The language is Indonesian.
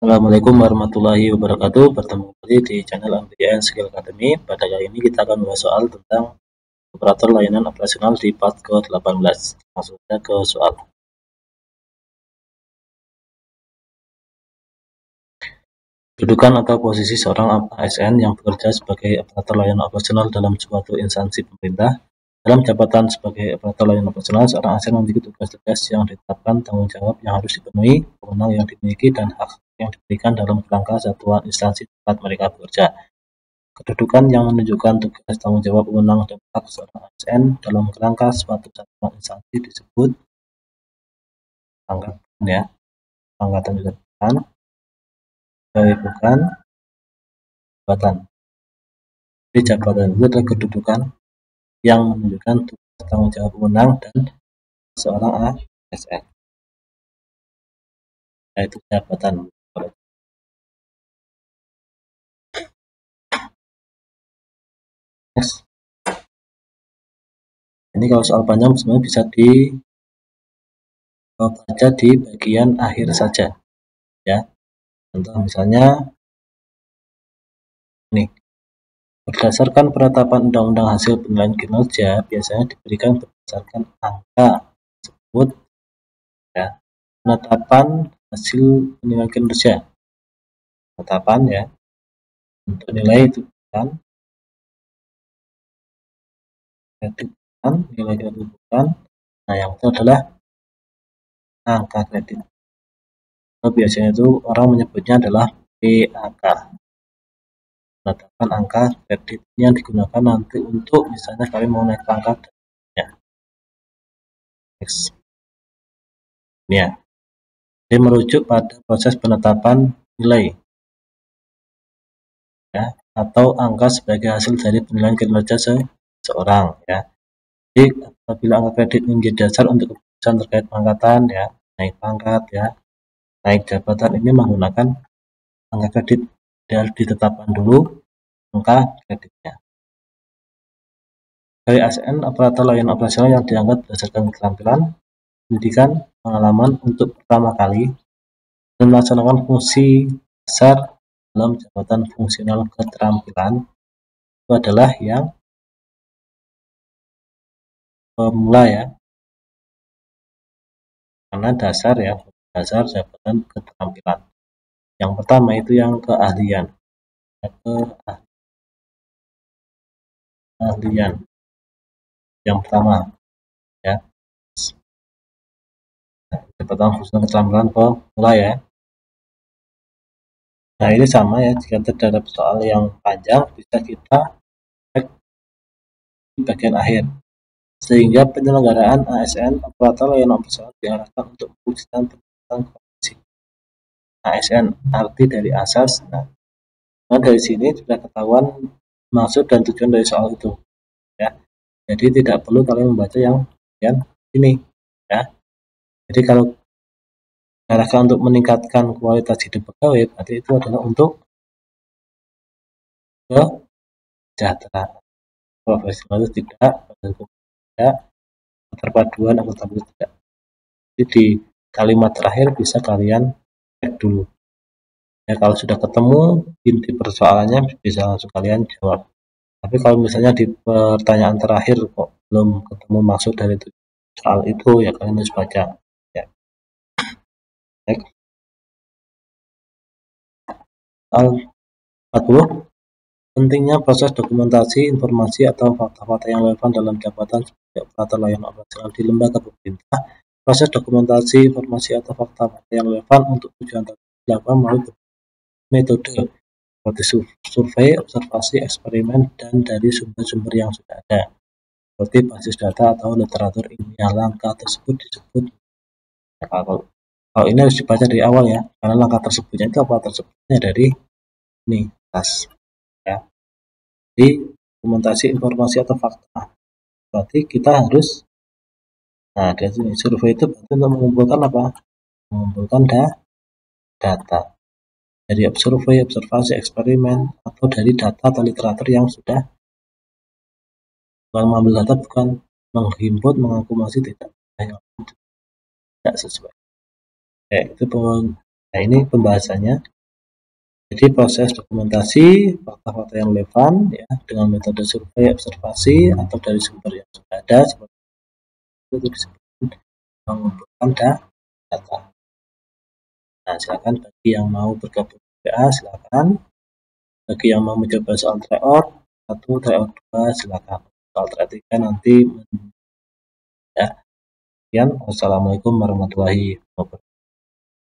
Assalamualaikum warahmatullahi wabarakatuh. Bertemu kembali di channel MBN Skill Academy. Pada kali ini kita akan membahas soal tentang operator layanan operasional di part ke-18. Langsung saja ke soal. Kedudukan atau posisi seorang ASN yang bekerja sebagai operator layanan operasional dalam suatu instansi pemerintah. Dalam jabatan sebagai operator layanan operasional, seorang ASN memiliki tugas-tugas yang ditetapkan, tanggung jawab yang harus dipenuhi, wewenang yang dimiliki, dan hak yang diberikan dalam kerangka satuan instansi tempat mereka bekerja. Kedudukan yang menunjukkan tugas, tanggung jawab, wewenang, dan hak seorang ASN dalam kerangka suatu satuan instansi disebut angkatan ya. Angkatan juga bukan jabatan. Jadi jabatan itu adalah kedudukan yang menunjukkan tugas, tanggung jawab, wewenang, dan seorang ASN, yaitu jabatan. Next. Ini kalau soal panjang sebenarnya bisa dibaca di bagian akhir saja ya. Contoh misalnya nih, berdasarkan penetapan undang-undang hasil penilaian kinerja biasanya diberikan berdasarkan angka tersebut ya. Penetapan hasil penilaian kinerja, penetapan ya, untuk nilai itu bukan kredit, bukan nilai kredit, bukan. Nah yang itu adalah angka kredit. Nah, biasanya itu orang menyebutnya adalah PAK, penetapan angka kredit. Ini yang digunakan nanti untuk misalnya kalian mau naik pangkat ya. Next. Ya. Jadi merujuk pada proses penetapan nilai ya, atau angka sebagai hasil dari penilaian kinerja seseorang ya. Jadi apabila angka kredit menjadi dasar untuk keputusan terkait pangkatan ya, naik pangkat ya, naik jabatan, ini menggunakan angka kredit. Dia harus ditetapkan dulu angka kreditnya. Dari ASN, operator layanan operasional yang diangkat berdasarkan keterampilan, pendidikan, pengalaman untuk pertama kali dan melaksanakan fungsi dasar dalam jabatan fungsional keterampilan itu adalah yang pemula ya, karena dasar ya, dasar jabatan keterampilan. Yang pertama itu yang keahlian, keahlian yang pertama ya, jabatan fungsional keterampilan pemula ya. Nah ini sama ya, jika terdapat soal yang panjang bisa kita cek di bagian akhir, sehingga penyelenggaraan ASN operator layanan operasional diarahkan untuk mewujudkan peningkatan kompetensi ASN, arti dari asas. Nah dari sini sudah ketahuan maksud dan tujuan dari soal itu ya. Jadi tidak perlu kalian membaca yang bagian ini ya. Jadi kalau diarahkan untuk meningkatkan kualitas hidup pegawai, berarti itu adalah untuk kesejahteraan profesional itu tidak, keterpaduan akuntabilitas tidak. Jadi di kalimat terakhir bisa kalian cek dulu ya, kalau sudah ketemu inti persoalannya bisa langsung kalian jawab. Tapi kalau misalnya di pertanyaan terakhir kok belum ketemu maksud dari soal itu ya kalian harus baca ya. Next. Soal 40, pentingnya proses dokumentasi informasi atau fakta-fakta yang relevan dalam jabatan sebagai operator layanan operasional di lembaga pemerintah. Proses dokumentasi informasi atau fakta-fakta yang relevan untuk tujuan tertentu dilakukan melalui metode seperti survei, observasi, eksperimen, dan dari sumber-sumber yang sudah ada seperti basis data atau literatur ilmiah. Langkah tersebut disebut ya, kalau ini harus dibaca dari awal ya, karena langkah tersebutnya itu apa tersebutnya dari ini tas ya. Jadi dokumentasi informasi atau fakta, berarti kita harus, nah dari sini survei itu berarti untuk mengumpulkan apa? Mengumpulkan data dari survei, observasi, eksperimen, atau dari data atau literatur yang sudah. Bukan mengambil data, bukan menghimpun, mengakumulasi, tidak sesuai. Itu Nah, ini pembahasannya. Jadi proses dokumentasi fakta-fakta yang relevan ya dengan metode survei, observasi atau dari sumber yang sudah ada seperti itu disebut mengumpulkan data. Nah, silakan bagi yang mau bergabung di PA silakan. Bagi yang mau mencoba soal tryout 1, tryout 2 silakan. Soal tryout 3 nanti ya. Sekian, wassalamualaikum warahmatullahi wabarakatuh.